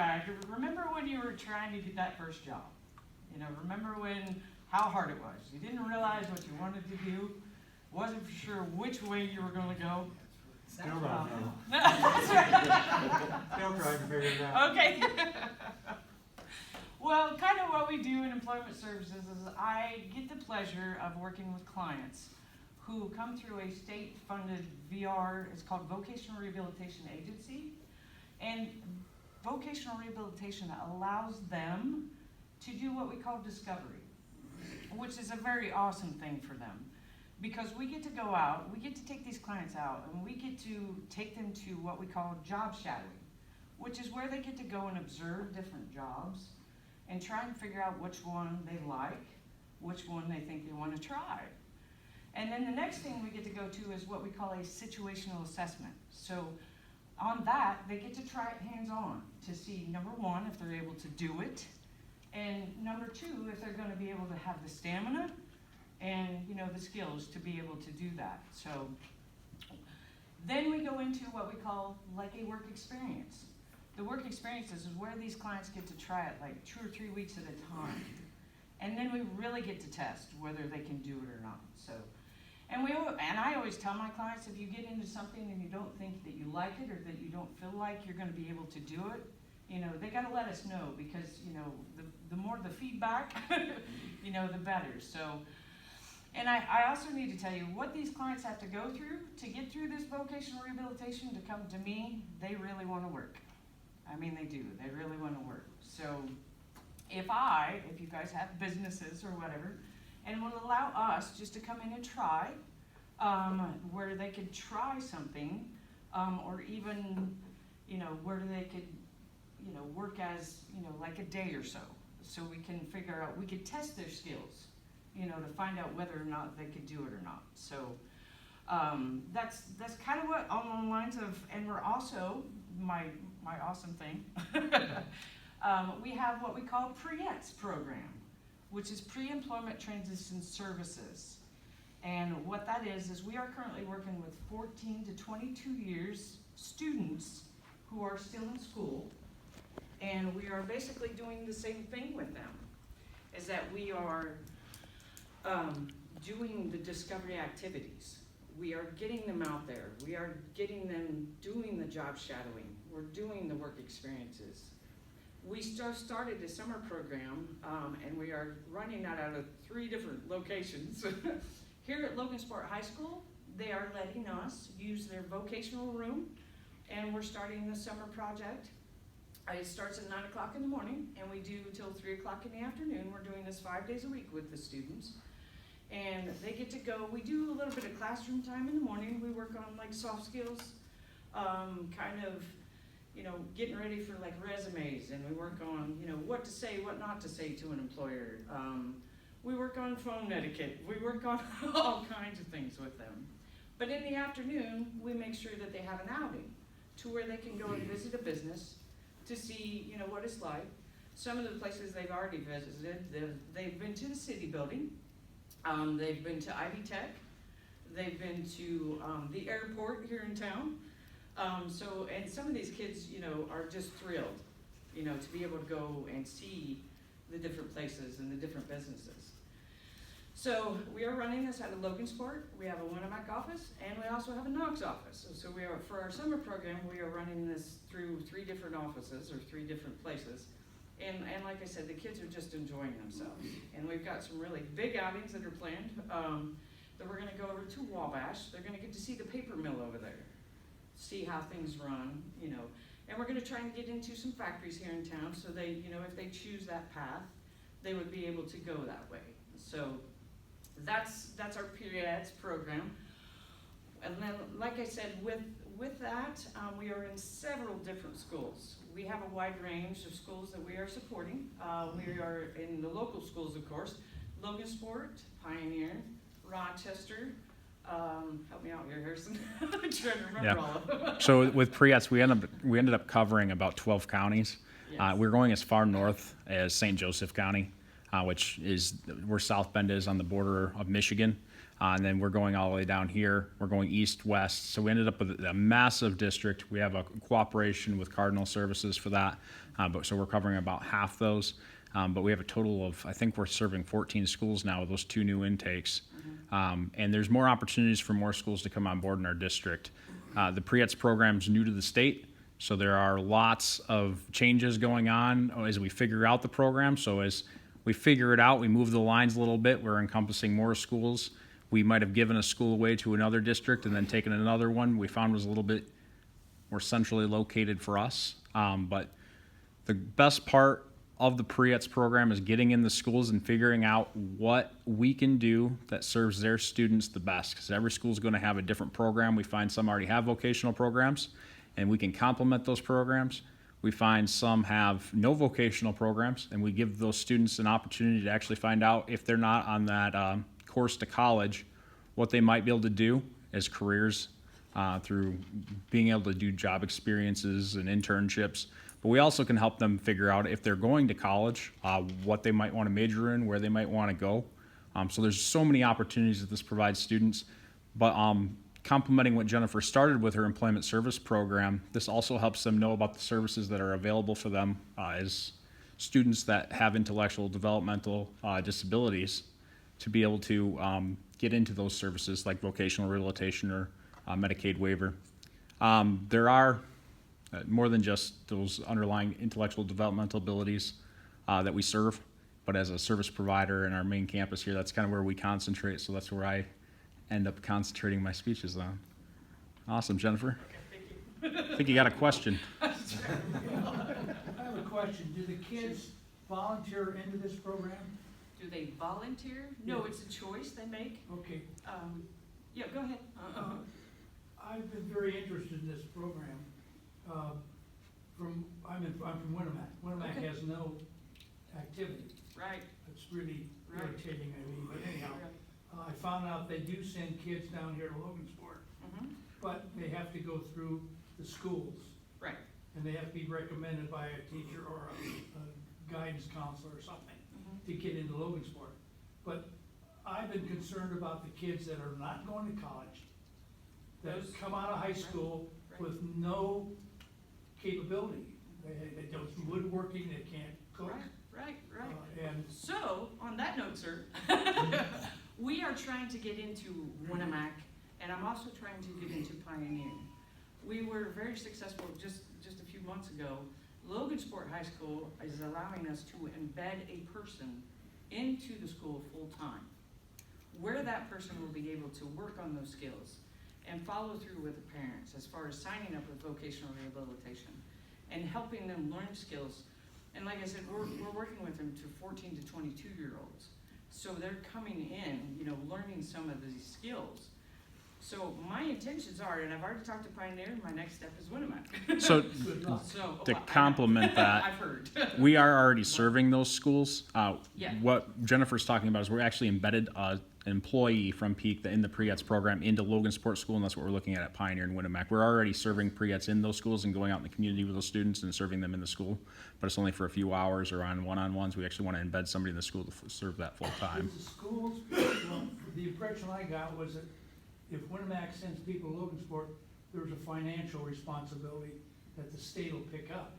back, remember when you were trying to get that first job? You know, remember how hard it was. You didn't realize what you wanted to do, wasn't for sure which way you were going to go. Still don't know. That's right. Still trying to figure it out. Okay. Well, kind of what we do in employment services is I get the pleasure of working with clients who come through a state-funded VR, it's called Vocational Rehabilitation Agency, and vocational rehabilitation allows them to do what we call discovery, which is a very awesome thing for them. Because we get to go out, we get to take these clients out, and we get to take them to what we call job shadowing, which is where they get to go and observe different jobs and try and figure out which one they like, which one they think they want to try. And then the next thing we get to go to is what we call a situational assessment. So on that, they get to try it hands-on to see, number one, if they're able to do it, and number two, if they're going to be able to have the stamina and, you know, the skills to be able to do that. So then we go into what we call like a work experience. The work experiences is where these clients get to try it like 2 or 3 weeks at a time. And then we really get to test whether they can do it or not. So, and I always tell my clients, if you get into something and you don't think that you like it or that you don't feel like you're going to be able to do it, you know, they got to let us know because, you know, the more the feedback, you know, the better. So, and I also need to tell you what these clients have to go through to get through this vocational rehabilitation to come to me. They really want to work. I mean, they do. They really want to work. So if you guys have businesses or whatever, and will allow us just to come in and try, where they could try something, or even, you know, where they could, you know, work as, you know, like a day or so we can figure out, we could test their skills, you know, to find out whether or not they could do it or not. So that's kind of what along the lines of, and we're also, my awesome thing, we have what we call PREETS program, which is Pre-Employment Transition Services. And what that is we are currently working with 14 to 22 years students who are still in school, and we are basically doing the same thing with them, is that we are doing the discovery activities. We are getting them out there. We are getting them doing the job shadowing. We're doing the work experiences. We started a summer program, and we are running that out of 3 different locations. Here at Logansport High School, they are letting us use their vocational room, and we're starting the summer project. It starts at 9 o'clock in the morning, and we do till 3 o'clock in the afternoon. We're doing this 5 days a week with the students. And they get to go, we do a little bit of classroom time in the morning. We work on like soft skills, kind of, you know, getting ready for like resumes, and we work on, you know, what to say, what not to say to an employer. We work on phone etiquette. We work on all kinds of things with them. But in the afternoon, we make sure that they have an outing to where they can go and visit a business to see, you know, what it's like. Some of the places they've already visited, they've been to the city building. They've been to Ivy Tech. They've been to the airport here in town. And some of these kids, you know, are just thrilled, you know, to be able to go and see the different places and the different businesses. So we are running this out of Logansport. We have a Winnemac office, and we also have a Knox office. So we are, for our summer program, we are running this through 3 different offices or 3 different places. And like I said, the kids are just enjoying themselves. And we've got some really big outings that are planned. That we're going to go over to Wabash. They're going to get to see the paper mill over there, see how things run, you know. And we're going to try and get into some factories here in town, so they, you know, if they choose that path, they would be able to go that way. So that's our PREETS program. And then, like I said, with that, we are in several different schools. We have a wide range of schools that we are supporting. We are in the local schools, of course, Logansport, Pioneer, Rochester. Help me out here, Harrison. I'm trying to remember all of them. So with PREETS, we ended up covering about 12 counties. Yes. We're going as far north as St. Joseph County, which is where South Bend is on the border of Michigan. And then we're going all the way down here. We're going east, west. So we ended up with a massive district. We have a cooperation with Cardinal Services for that. So we're covering about half those. But we have a total of, I think we're serving 14 schools now with those 2 new intakes. And there's more opportunities for more schools to come on board in our district. The pre-ETS program is new to the state, so there are lots of changes going on as we figure out the program. So as we figure it out, we move the lines a little bit. We're encompassing more schools. We might have given a school away to another district and then taken another one we found was a little bit more centrally located for us. But the best part of the pre-ETS program is getting in the schools and figuring out what we can do that serves their students the best, because every school is going to have a different program. We find some already have vocational programs, and we can complement those programs. We find some have no vocational programs, and we give those students an opportunity to actually find out, if they're not on that course to college, what they might be able to do as careers through being able to do job experiences and internships. But we also can help them figure out, if they're going to college, what they might want to major in, where they might want to go. So there's so many opportunities that this provides students. But complementing what Jennifer started with her employment service program, this also helps them know about the services that are available for them as students that have intellectual developmental disabilities, to be able to get into those services like vocational rehabilitation or Medicaid waiver. There are more than just those underlying intellectual developmental abilities that we serve, but as a service provider in our main campus here, that's kind of where we concentrate, so that's where I end up concentrating my speeches on. Awesome, Jennifer. Okay, thank you. I think you got a question. I have a question. Do the kids volunteer into this program? Do they volunteer? No, it's a choice they make. Okay. Yeah, go ahead. I've been very interested in this program. I'm from Winamac. Winamac Okay. has no activity. Right. It's really Right. irritating, I mean, but anyhow. Right. I found out they do send kids down here to Logansport, Mhm. but they have to go through the schools. Right. And they have to be recommended by a teacher or a guidance counselor or something to get into Logansport. But I've been concerned about the kids that are not going to college, that Those- come out of high school Right. with no capability. They don't do woodworking, they can't cook. Right. And So, on that note, sir, we are trying to get into Winamac, and I'm also trying to get into Pioneer. We were very successful just a few months ago. Logansport High School is allowing us to embed a person into the school full-time, where that person will be able to work on those skills and follow through with the parents as far as signing up with vocational rehabilitation and helping them learn skills. And like I said, we're working with them to 14 to 22-year-olds. So they're coming in, learning some of these skills. So my intentions are, and I've already talked to Pioneer, my next step is Winamac. So good luck. So, to well, complement that, I've heard. we are already serving those schools. Yeah. What Jennifer's talking about is we're actually embedded an employee from Peak in the pre-ETS program into Logansport School, and that's what we're looking at Pioneer and Winamac. We're already serving pre-ETS in those schools and going out in the community with those students and serving them in the school, but it's only for a few hours or on one-on-ones. We actually want to embed somebody in the school to serve that full-time. With the schools, well, the impression I got was that if Winamac sends people to Logansport, there's a financial responsibility that the state will pick up.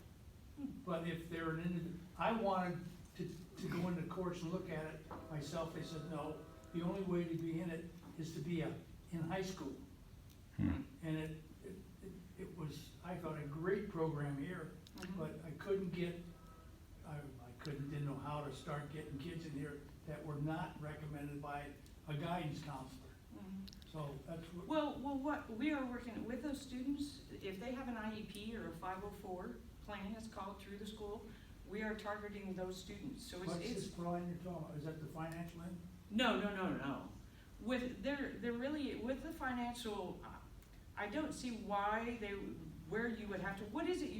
But if they're an individual, I wanted to go into course and look at it myself. They said, no, the only way to be in it is to be in high school. And it was, I thought, a great program here, but I couldn't didn't know how to start getting kids in here that were not recommended by a guidance counselor. So that's what. Well, what we are working with those students, if they have an IEP or a 504 plan, it's called, through the school, we are targeting those students. So What's it's this plan you're talking about? Is that the financial end? no. They're really with the financial. I don't see where you would have to. What is it you